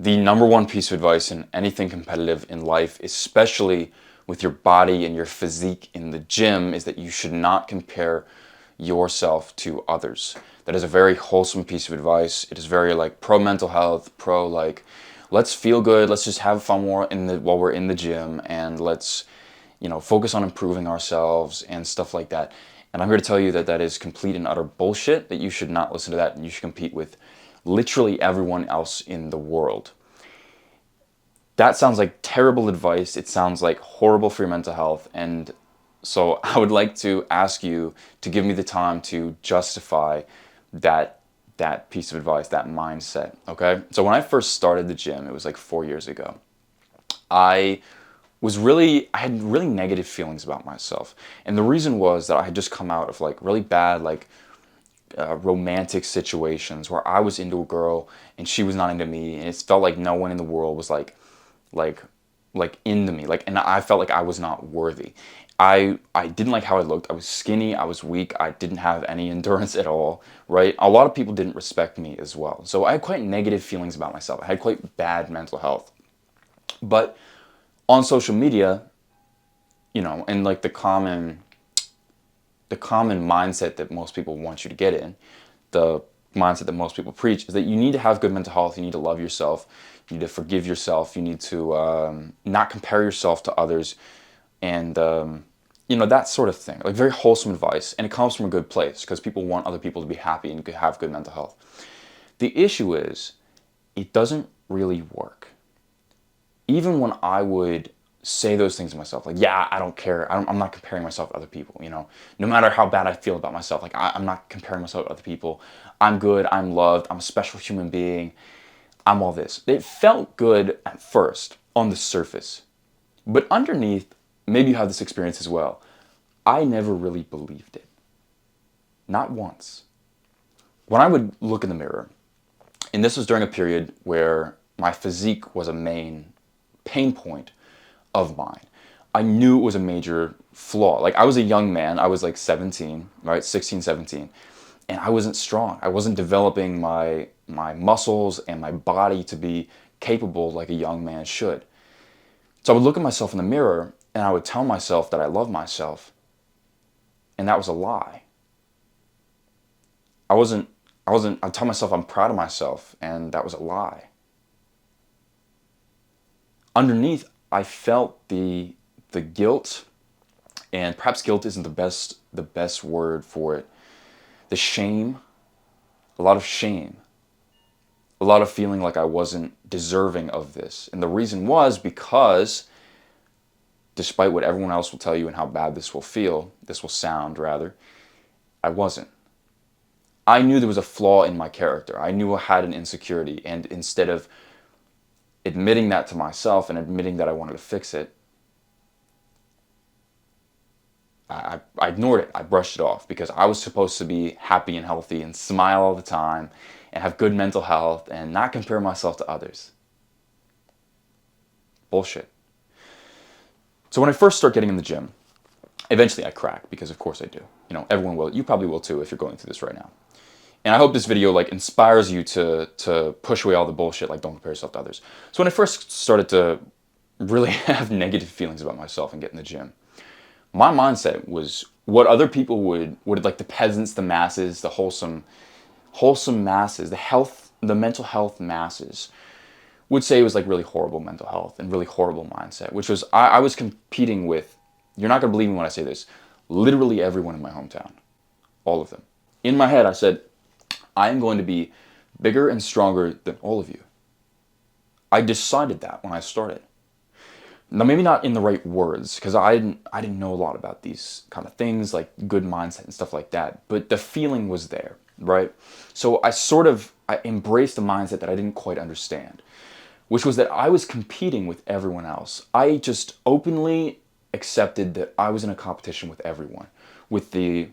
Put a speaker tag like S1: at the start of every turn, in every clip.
S1: The number one piece of advice in anything competitive in life, especially with your body and your physique in the gym, is that you should not compare yourself to others. That is a very wholesome piece of advice. It is very like pro mental health, pro like let's feel good, let's just have fun while we're in the gym, and let's focus on improving ourselves and stuff like that. And I'm here to tell you that that is complete and utter bullshit, that you should not listen to that, and you should compete with literally everyone else in the world. That sounds like terrible advice. It sounds like horrible for your mental health. And so I would like to ask you to give me the time to justify that piece of advice, that mindset, okay? So when I first started the gym, it was like 4 years ago. I had really negative feelings about myself. And the reason was that I had just come out of like really bad, like romantic situations where I was into a girl and she was not into me, and it felt like no one in the world was like into me, and I felt like I was not worthy. I didn't like how I looked. I was skinny, I was weak, I didn't have any endurance at all, right? A lot of people didn't respect me as well. So I had quite negative feelings about myself. I had quite bad mental health. But on social media, and like the common mindset that most people want you to get in, the mindset that most people preach, is that you need to have good mental health, you need to love yourself, you need to forgive yourself, you need to not compare yourself to others, and that sort of thing. Like very wholesome advice, and it comes from a good place because people want other people to be happy and have good mental health. The issue is, it doesn't really work. Even when I would say those things to myself, like, yeah, I don't care. I'm not comparing myself to other people, No matter how bad I feel about myself, like, I'm not comparing myself to other people. I'm good. I'm loved. I'm a special human being. I'm all this. It felt good at first on the surface. But underneath, maybe you have this experience as well. I never really believed it. Not once. When I would look in the mirror, and this was during a period where my physique was a main pain point of mine. I knew it was a major flaw. Like, I was a young man. I was like 17, right? 16, 17. And I wasn't strong. I wasn't developing my muscles and my body to be capable like a young man should. So I would look at myself in the mirror and I would tell myself that I love myself. And that was a lie. I'd tell myself I'm proud of myself, and that was a lie. Underneath, I felt the guilt, and perhaps guilt isn't the best word for it. The shame, a lot of shame, a lot of feeling like I wasn't deserving of this. And the reason was because, despite what everyone else will tell you and how bad this will sound rather, I wasn't. I knew there was a flaw in my character. I knew I had an insecurity, and instead of admitting that to myself and admitting that I wanted to fix it, I ignored it. I brushed it off because I was supposed to be happy and healthy and smile all the time and have good mental health and not compare myself to others. Bullshit. So when I first start getting in the gym, eventually I crack, because of course I do. Everyone will. You probably will too if you're going through this right now. And I hope this video inspires you to push away all the bullshit, like don't compare yourself to others. So when I first started to really have negative feelings about myself and get in the gym, my mindset was what other people would like the peasants, the masses, the wholesome masses, the mental health masses would say it was like really horrible mental health and really horrible mindset, which was I was competing with, you're not gonna believe me when I say this, literally everyone in my hometown. All of them. In my head I said, I am going to be bigger and stronger than all of you. I decided that when I started. Now, maybe not in the right words, because I didn't know a lot about these kind of things, like good mindset and stuff like that, but the feeling was there, right? So I embraced a mindset that I didn't quite understand, which was that I was competing with everyone else. I just openly accepted that I was in a competition with everyone, with the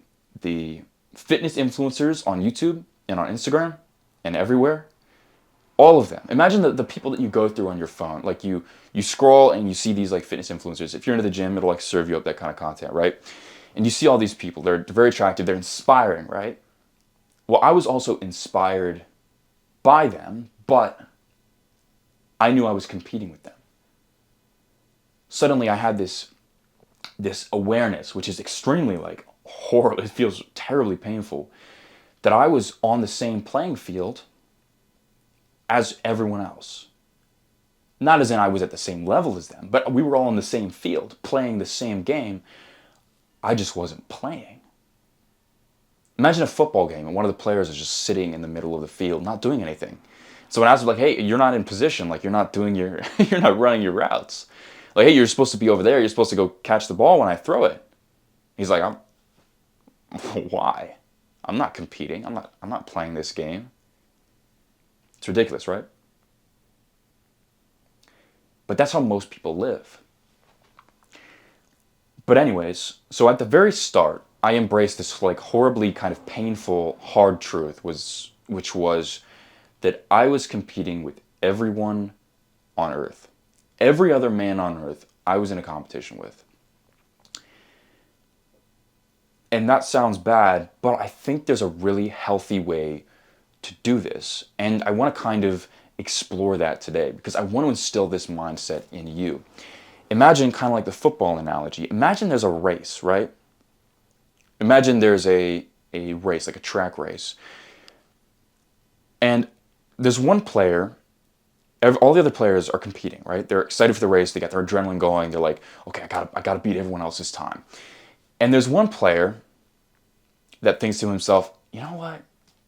S1: fitness influencers on YouTube and on Instagram and everywhere. All of them. Imagine the people that you go through on your phone. Like you scroll and you see these like fitness influencers. If you're into the gym, it'll like serve you up that kind of content, right? And you see all these people. They're very attractive. They're inspiring, right? Well, I was also inspired by them, but I knew I was competing with them. Suddenly I had this awareness, which is extremely like horrible. It feels terribly painful, that I was on the same playing field as everyone else. Not as in I was at the same level as them, but we were all in the same field, playing the same game. I just wasn't playing. Imagine a football game and one of the players is just sitting in the middle of the field, not doing anything. So when I was like, hey, you're not in position, like you're not doing your, you're not running your routes. Like, hey, you're supposed to be over there. You're supposed to go catch the ball when I throw it. He's like, why? I'm not competing. I'm not playing this game. It's ridiculous, right? But that's how most people live. But anyways, so at the very start, I embraced this like horribly kind of painful, hard truth, which was that I was competing with everyone on earth. Every other man on earth I was in a competition with. And that sounds bad, but I think there's a really healthy way to do this. And I want to kind of explore that today because I want to instill this mindset in you. Imagine kind of like the football analogy. Imagine there's a race, right? Imagine there's a race, like a track race. And there's one player, all the other players are competing, right? They're excited for the race, they got their adrenaline going, they're like, okay, I gotta beat everyone else's time. And there's one player that thinks to himself, you know what?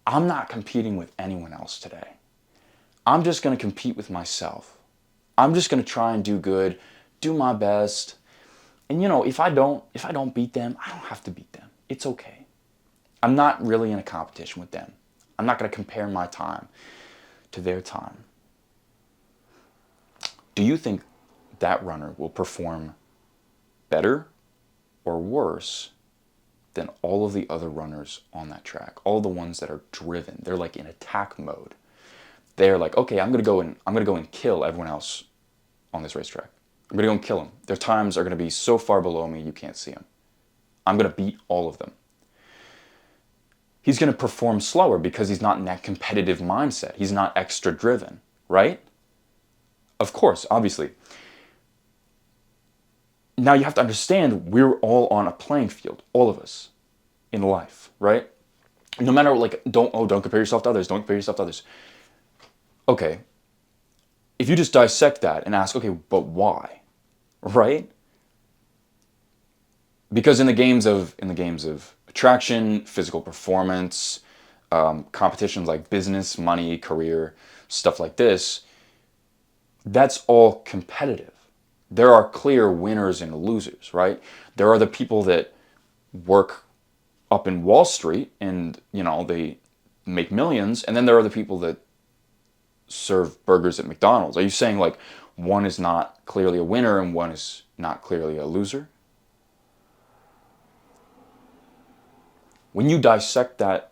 S1: I'm not competing with anyone else today. I'm just gonna compete with myself. I'm just gonna try and do good, do my best. And you know, if I don't beat them, I don't have to beat them. It's okay. I'm not really in a competition with them. I'm not gonna compare my time to their time. Do you think that runner will perform better or worse than all of the other runners on that track? All the ones that are driven. They're like in attack mode. They're like, okay, I'm gonna go and kill everyone else on this racetrack. I'm gonna go and kill them. Their times are gonna be so far below me you can't see them. I'm gonna beat all of them. He's gonna perform slower because he's not in that competitive mindset. He's not extra driven, right? Of course, obviously. Now you have to understand we're all on a playing field, all of us, in life, right? No matter like, don't compare yourself to others. Don't compare yourself to others. Okay, if you just dissect that and ask, okay, but why, right? Because in the games of attraction, physical performance, competitions like business, money, career, stuff like this, that's all competitive. There are clear winners and losers, right? There are the people that work up in Wall Street and, you know, they make millions, and then there are the people that serve burgers at McDonald's. Are you saying like one is not clearly a winner and one is not clearly a loser? When you dissect that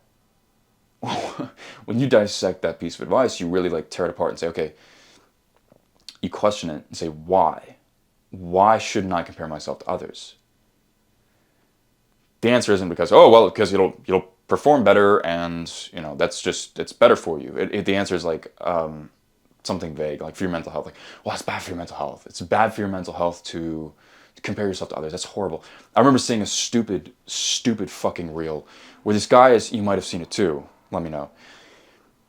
S1: when you dissect that piece of advice, you really like tear it apart and say, okay, you question it and say, why? Why shouldn't I compare myself to others? The answer isn't because, oh, well, because you'll perform better and, you know, it's better for you. The answer is like something vague, like for your mental health. Like, well, it's bad for your mental health. It's bad for your mental health to compare yourself to others. That's horrible. I remember seeing a stupid fucking reel where this guy is, you might have seen it too, let me know.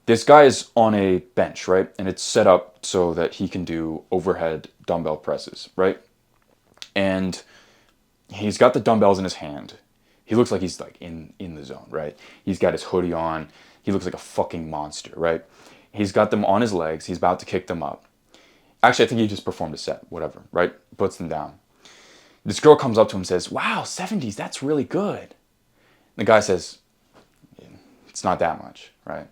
S1: This guy is on a bench, right? And it's set up so that he can do overhead dumbbell presses, right? And he's got the dumbbells in his hand. He looks like he's like in the zone, right? He's got his hoodie on. He looks like a fucking monster, right? He's got them on his legs. He's about to kick them up. Actually, I think he just performed a set, whatever, right? Puts them down. This girl comes up to him and says, wow, 70s, that's really good. The guy says, it's not that much, right?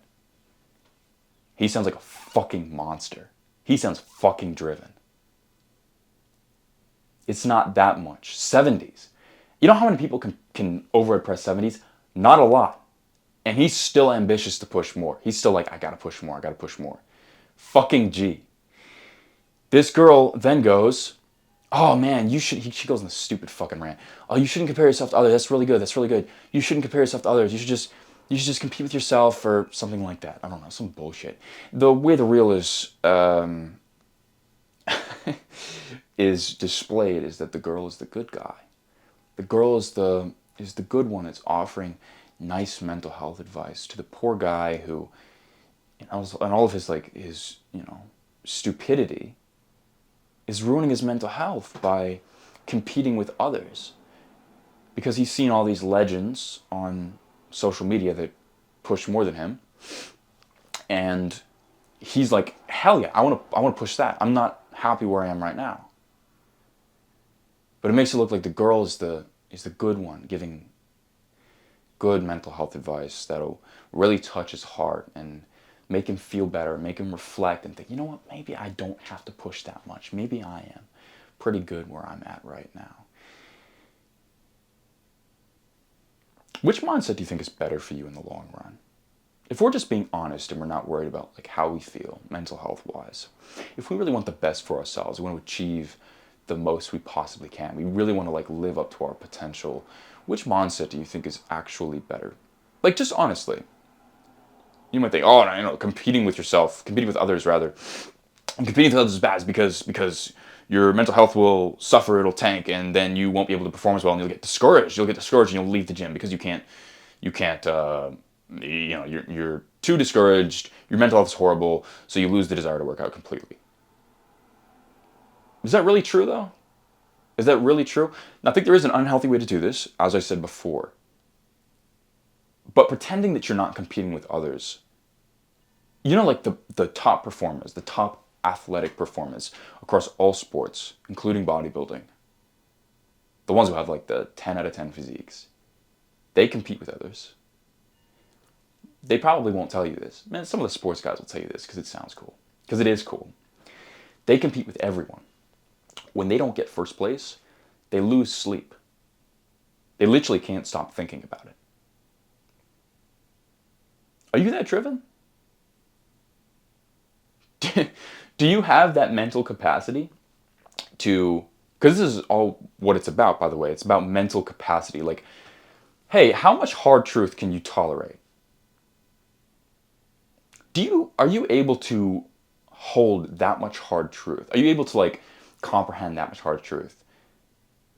S1: He sounds like a fucking monster. He sounds fucking driven. It's not that much. 70s. You know how many people can overhead press 70s? Not a lot. And he's still ambitious to push more. He's still like, I gotta push more, I gotta push more. Fucking G. This girl then goes, oh man, she goes on this stupid fucking rant. Oh, you shouldn't compare yourself to others. That's really good. That's really good. You shouldn't compare yourself to others. You should just compete with yourself or something like that. I don't know, some bullshit. The way the reel is is displayed is that the girl is the good guy. The girl is the good one. It's offering nice mental health advice to the poor guy who, and all of his like his stupidity, is ruining his mental health by competing with others, because he's seen all these legends on social media that push more than him, and he's like, hell yeah, I want to push that. I'm not happy where I am right now. But it makes it look like the girl is the good one, giving good mental health advice that'll really touch his heart and make him feel better, make him reflect and think, you know what, maybe I don't have to push that much. Maybe I am pretty good where I'm at right now. Which mindset do you think is better for you in the long run? If we're just being honest and we're not worried about like how we feel mental health wise, if we really want the best for ourselves, we want to achieve the most we possibly can, we really want to like live up to our potential, which mindset do you think is actually better? Like, just honestly. You might think, oh, competing with others rather, and competing with others is bad because your mental health will suffer, it'll tank, and then you won't be able to perform as well, and you'll get discouraged. You'll get discouraged, and you'll leave the gym because you can't. You're too discouraged. Your mental health is horrible, so you lose the desire to work out completely. Is that really true, though? Is that really true? Now, I think there is an unhealthy way to do this, as I said before. But pretending that you're not competing with others, like the top performers, the top athletic performers across all sports, including bodybuilding, the ones who have like the 10 out of 10 physiques, they compete with others. They probably won't tell you this. Man, some of the sports guys will tell you this because it sounds cool. Because it is cool. They compete with everyone. When they don't get first place, they lose sleep. They literally can't stop thinking about it. Are you that driven? Do you have that mental capacity to, because this is all what it's about, by the way. It's about mental capacity. Like, hey, how much hard truth can you tolerate? Are you able to hold that much hard truth? Are you able to like comprehend that much hard truth?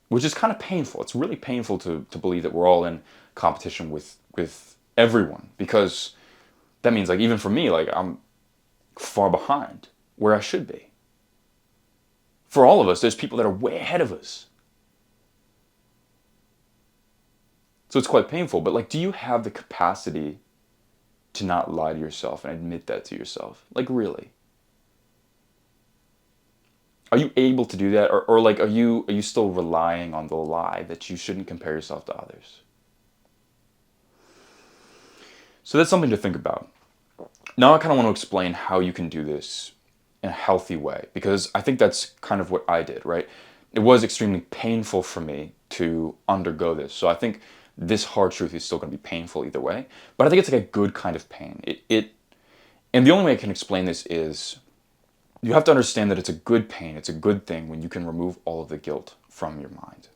S1: Which is kind of painful. It's really painful to believe that we're all in competition with everyone, because that means like, even for me, like I'm far behind where I should be. For all of us, there's people that are way ahead of us. So it's quite painful, but like, do you have the capacity to not lie to yourself and admit that to yourself? Like, really? Are you able to do that? Or like, are you still relying on the lie that you shouldn't compare yourself to others? So that's something to think about. Now I kind of want to explain how you can do this in a healthy way, because I think that's kind of what I did, right? It was extremely painful for me to undergo this. So I think this hard truth is still going to be painful either way, but I think it's like a good kind of pain. And the only way I can explain this is you have to understand that it's a good pain. It's a good thing when you can remove all of the guilt from your mind.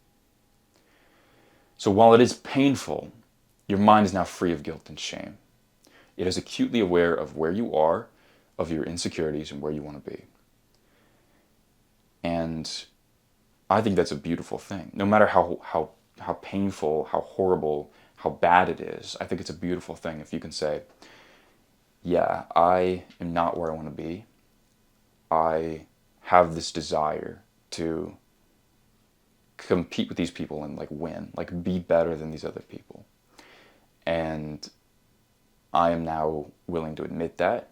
S1: So while it is painful, your mind is now free of guilt and shame. It is acutely aware of where you are, of your insecurities, and where you want to be. And I think that's a beautiful thing. No matter how painful, how horrible, how bad it is, I think it's a beautiful thing if you can say, yeah, I am not where I want to be. I have this desire to compete with these people and like win, like be better than these other people. And I am now willing to admit that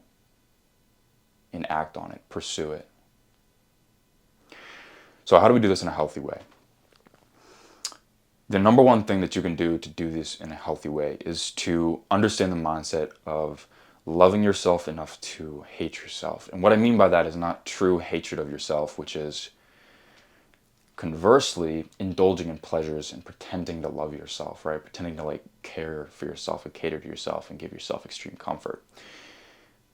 S1: and act on it, pursue it. So how do we do this in a healthy way? The number one thing that you can do to do this in a healthy way is to understand the mindset of loving yourself enough to hate yourself. And what I mean by that is not true hatred of yourself, which is conversely indulging in pleasures and pretending to love yourself, right? Pretending to like care for yourself and cater to yourself and give yourself extreme comfort.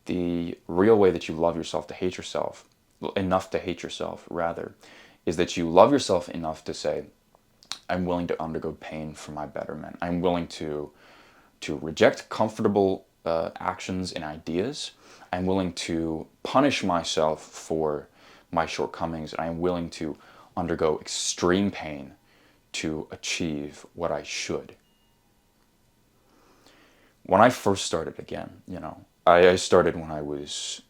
S1: The real way that you love yourself to hate yourself, enough to hate yourself rather, is that you love yourself enough to say, I'm willing to undergo pain for my betterment. I'm willing to reject comfortable actions and ideas. I'm willing to punish myself for my shortcomings, and I am willing to undergo extreme pain to achieve what I should. When I first started again, I started when I was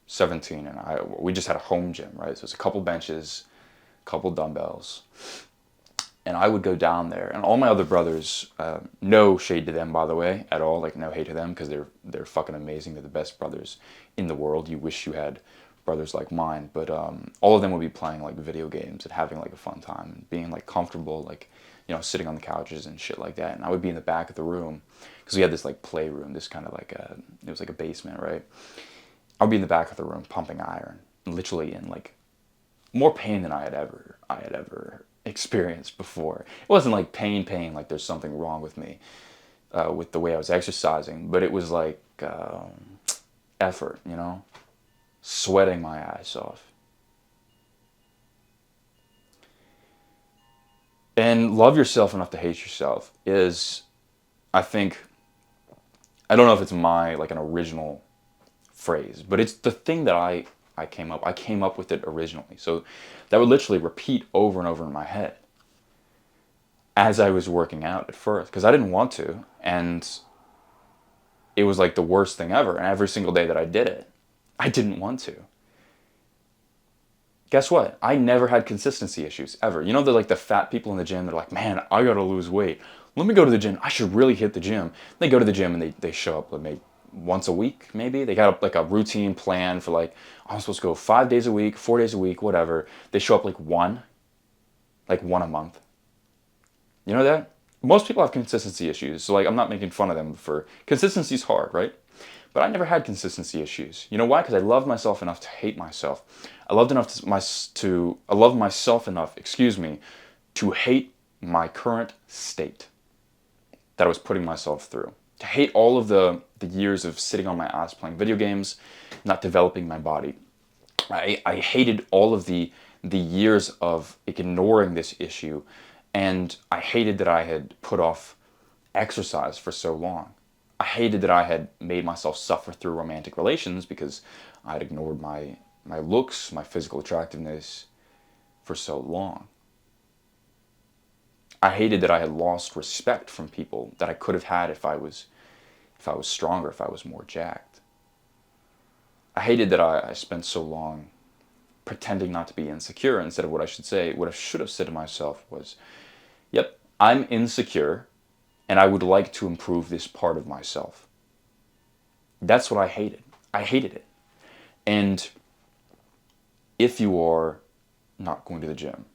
S1: 17, and we just had a home gym, right? So it's a couple benches, a couple dumbbells, and I would go down there, and all my other brothers, no shade to them, by the way, at all, like no hate to them, because they're fucking amazing. They're the best brothers in the world. You wish you had brothers like mine, but all of them would be playing like video games and having like a fun time and being like comfortable, like sitting on the couches and shit like that. And I would be in the back of the room because we had this like playroom, this kind of like it was like a basement, right? I would be in the back of the room pumping iron, literally in like more pain than I had ever experienced before. It wasn't like pain, like there's something wrong with me with the way I was exercising, but it was like effort, sweating my ass off. And love yourself enough to hate yourself is, I think, I don't know if it's like an original phrase, but it's the thing that I came up with it originally. So that would literally repeat over and over in my head as I was working out at first, because I didn't want to, and it was like the worst thing ever. And every single day that I did it, I didn't want to. Guess what? I never had consistency issues ever. They're like the fat people in the gym. They're like, man, I gotta lose weight. Let me go to the gym. I should really hit the gym. They go to the gym and they show up maybe once a week, maybe. They got like a routine plan for like, I'm supposed to go 5 days a week, 4 days a week, whatever. They show up like one a month. You know that? Most people have consistency issues. So like, I'm not making fun of them for, consistency's hard, right? But I never had consistency issues. You know why? Because I loved myself enough to hate myself. I loved myself enough, to hate my current state that I was putting myself through. To hate all of the years of sitting on my ass playing video games, not developing my body. I hated all of the years of ignoring this issue, and I hated that I had put off exercise for so long. I hated that I had made myself suffer through romantic relations because I had ignored my looks, my physical attractiveness for so long. I hated that I had lost respect from people that I could have had if I was stronger, if I was more jacked. I hated that I spent so long pretending not to be insecure instead of what I should have said to myself was, yep, I'm insecure and I would like to improve this part of myself. That's what I hated. I hated it. And if you are not going to the gym,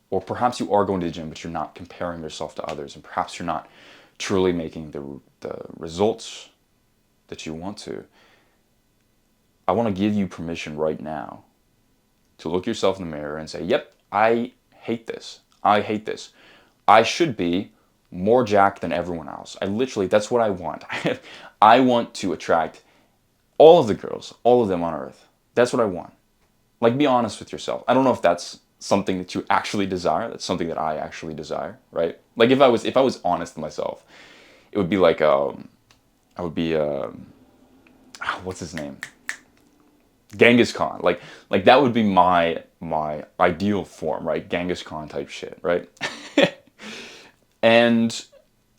S1: or perhaps you are going to the gym, but you're not comparing yourself to others, and perhaps you're not truly making the results that you want to, I want to give you permission right now to look yourself in the mirror and say, yep, I hate this. I hate this. I should be more jacked than everyone else. That's what I want. I want to attract all of the girls, all of them on earth. That's what I want. Like, be honest with yourself. I don't know if that's something that you actually desire. That's something that I actually desire, right? Like, if I was honest with myself, it would be like, what's his name? Genghis Khan. Like that would be my ideal form, right? Genghis Khan type shit, right? And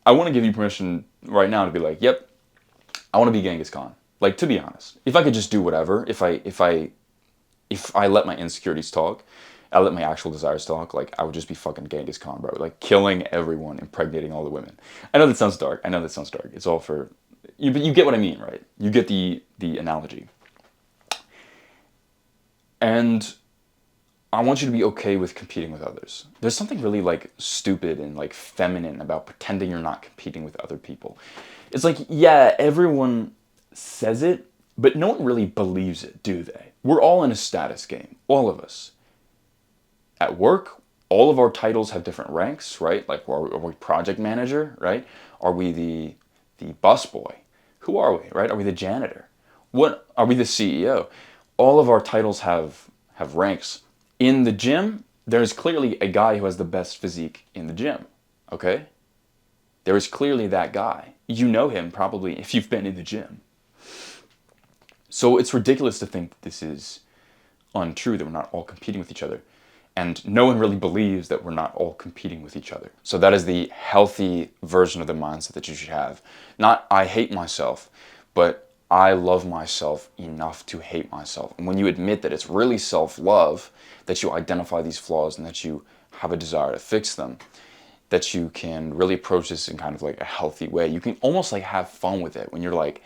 S1: I want to give you permission right now to be like, yep, I want to be Genghis Khan. Like, to be honest, if I could just do whatever, if I let my insecurities talk, I let my actual desires talk, like, I would just be fucking Genghis Khan, bro. Like, killing everyone, impregnating all the women. I know that sounds dark. It's all for you, but you get what I mean, right? You get the analogy. And I want you to be okay with competing with others. There's something really like stupid and like feminine about pretending you're not competing with other people. It's like, yeah, everyone says it, but no one really believes it, do they? We're all in a status game, all of us. At work, all of our titles have different ranks, right? Like, are we project manager, right? Are we the bus boy? Who are we, right? Are we the janitor? What are we, the CEO? All of our titles have ranks. In the gym, there's clearly a guy who has the best physique in the gym, okay? There is clearly that guy. You know him probably if you've been in the gym. So it's ridiculous to think that this is untrue, that we're not all competing with each other. And no one really believes that we're not all competing with each other. So that is the healthy version of the mindset that you should have. Not I hate myself, but I love myself enough to hate myself. And when you admit that it's really self-love, that you identify these flaws and that you have a desire to fix them, that you can really approach this in kind of like a healthy way. You can almost like have fun with it when you're like,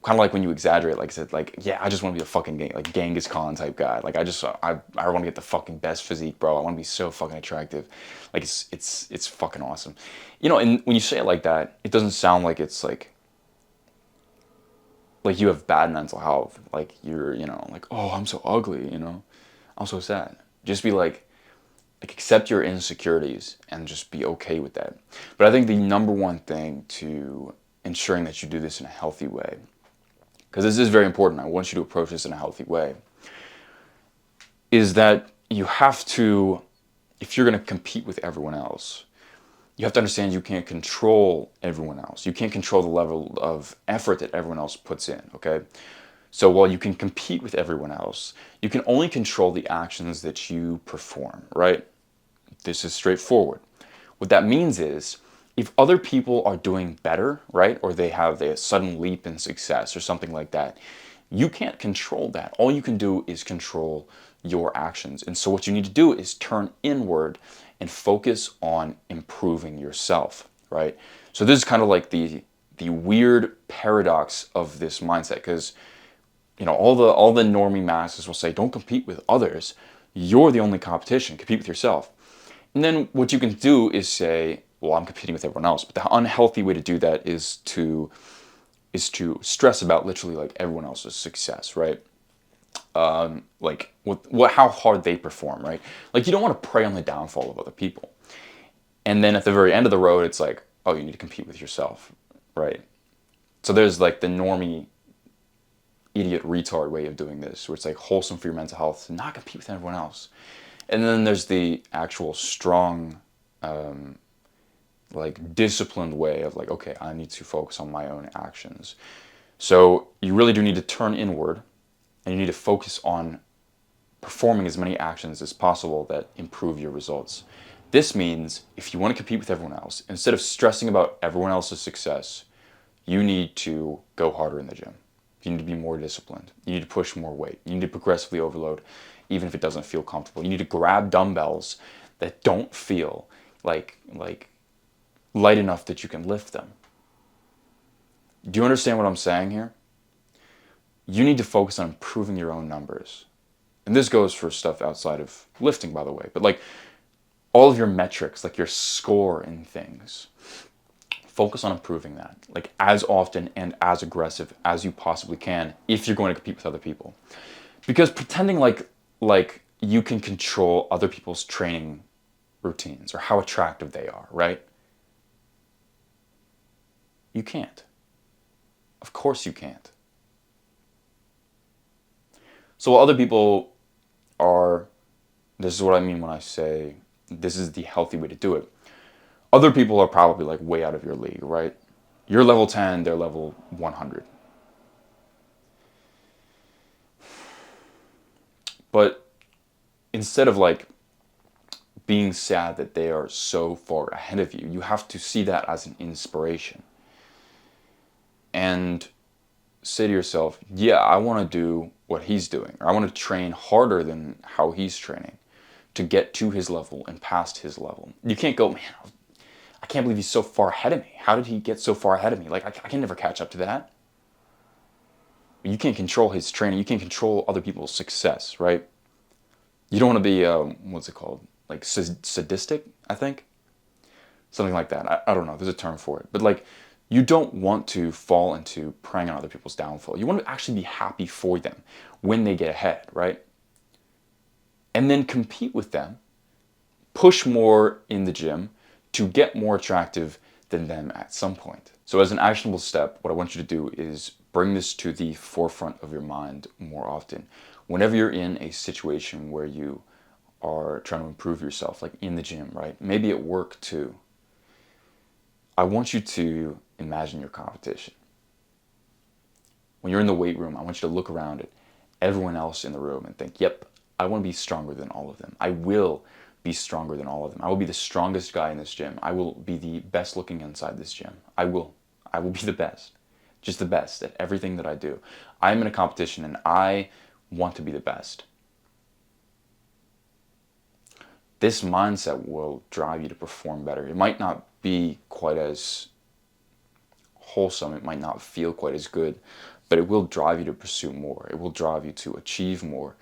S1: kind of like when you exaggerate, like I said, like, yeah, I just want to be a fucking like Genghis Khan type guy. Like I want to get the fucking best physique, bro. I want to be so fucking attractive. Like it's fucking awesome. You know, and when you say it like that, it doesn't sound like it's like you have bad mental health. Like you're, you know, like, oh, I'm so ugly, you know. I'm so sad. Just be like accept your insecurities and just be okay with that. But I think the number one thing to ensuring that you do this in a healthy way, because this is very important, I want you to approach this in a healthy way, is that you have to, if you're going to compete with everyone else, you have to understand you can't control everyone else. You can't control the level of effort that everyone else puts in, okay? So while you can compete with everyone else, you can only control the actions that you perform, right? This is straightforward. What that means is, if other people are doing better, right, or they have a sudden leap in success or something like that, you can't control that. All you can do is control your actions. And so what you need to do is turn inward and focus on improving yourself, right? So this is kind of like the weird paradox of this mindset, because you know all the normie masses will say, don't compete with others. You're the only competition. Compete with yourself. And then what you can do is say, well, I'm competing with everyone else. But the unhealthy way to do that is to stress about literally like everyone else's success, right? Like what how hard they perform, right? Like you don't want to prey on the downfall of other people. And then at the very end of the road, it's like, oh, you need to compete with yourself, right? So there's like the normie idiot retard way of doing this, where it's like wholesome for your mental health to not compete with everyone else. And then there's the actual strong, like disciplined way of like, okay, I need to focus on my own actions. So you really do need to turn inward and you need to focus on performing as many actions as possible that improve your results. This means if you want to compete with everyone else, instead of stressing about everyone else's success, you need to go harder in the gym. You need to be more disciplined. You need to push more weight. You need to progressively overload, even if it doesn't feel comfortable. You need to grab dumbbells that don't feel like light enough that you can lift them. Do you understand what I'm saying here? You need to focus on improving your own numbers. And this goes for stuff outside of lifting, by the way. But like all of your metrics, like your score in things, focus on improving that, like as often and as aggressive as you possibly can if you're going to compete with other people. Because pretending like you can control other people's training routines or how attractive they are, right? You can't. Of course you can't. So while other people are, this is what I mean when I say this is the healthy way to do it. Other people are probably like way out of your league, right? You're level 10, they're level 100. But instead of like being sad that they are so far ahead of you, you have to see that as an inspiration. And say to yourself, yeah, I want to do what he's doing, or I want to train harder than how he's training to get to his level and past his level. You can't go, man, I can't believe he's so far ahead of me. How did he get so far ahead of me? Like, I can never catch up to that. You can't control his training. You can't control other people's success, right? You don't want to be, what's it called? Like sadistic, I think? Something like that. I don't know. There's a term for it. But like, you don't want to fall into preying on other people's downfall. You want to actually be happy for them when they get ahead, right? And then compete with them, push more in the gym to get more attractive than them at some point. So as an actionable step, what I want you to do is bring this to the forefront of your mind more often. Whenever you're in a situation where you are trying to improve yourself, like in the gym, right? Maybe at work too. I want you to imagine your competition. when you're in the weight room, I want you to look around at everyone else in the room and think, yep, I want to be stronger than all of them. I will be stronger than all of them. I will be the strongest guy in this gym. I will be the best looking inside this gym. I will be the best. Just the best at everything that I do. I'm in a competition and I want to be the best. This mindset will drive you to perform better. It might not be quite as wholesome, it might not feel quite as good, but it will drive you to pursue more. It will drive you to achieve more,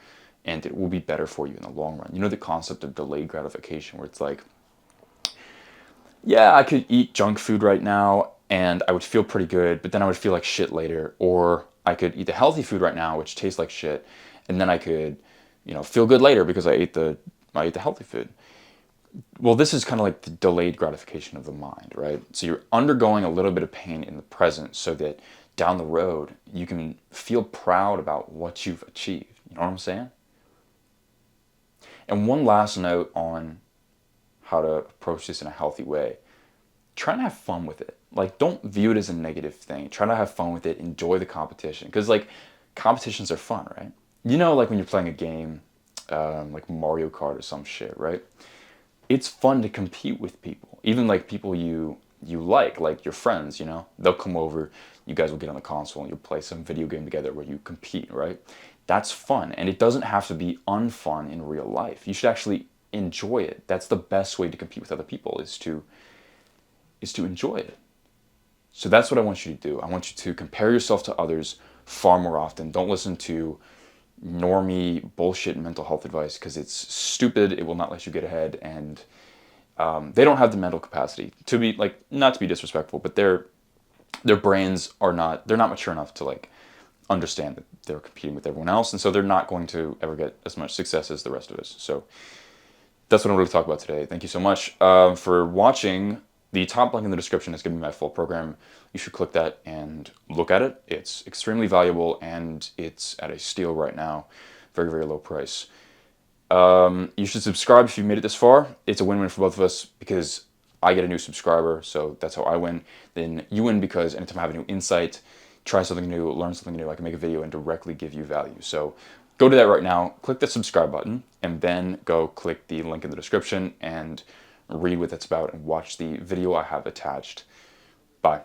S1: and it will be better for you in the long run. You know the concept of delayed gratification, where it's like, yeah, I could eat junk food right now and I would feel pretty good, but then I would feel like shit later. Or I could eat the healthy food right now, which tastes like shit, and then I could, feel good later because I ate the healthy food. Well, this is kind of like the delayed gratification of the mind, right? So you're undergoing a little bit of pain in the present so that down the road you can feel proud about what you've achieved. You know what I'm saying? And one last note on how to approach this in a healthy way. Try to have fun with it. Like, don't view it as a negative thing. Try to have fun with it. Enjoy the competition. Because, like, competitions are fun, right? Like when you're playing a game, like Mario Kart or some shit, right? It's fun to compete with people. Even, like, people you like your friends, They'll come over, you guys will get on the console and you'll play some video game together where you compete, right? That's fun. And it doesn't have to be unfun in real life. You should actually enjoy it. That's the best way to compete with other people is to enjoy it. So that's what I want you to do. I want you to compare yourself to others far more often. Don't listen to normie bullshit mental health advice because it's stupid. It will not let you get ahead, and they don't have the mental capacity to be like, not to be disrespectful, but their brains are not, they're not mature enough to like understand that they're competing with everyone else, and so they're not going to ever get as much success as the rest of us. So that's what I'm going to talk about today. Thank you so much for watching. The top link in the description is going to be my full program. You should click that and look at it. It's extremely valuable, and it's at a steal right now. Very, very low price. You should subscribe if you've made it this far. It's a win-win for both of us because I get a new subscriber, so that's how I win. Then you win because anytime I have a new insight, try something new, learn something new, I can make a video and directly give you value. So go to that right now, click the subscribe button, and then go click the link in the description and read what that's about and watch the video I have attached. Bye.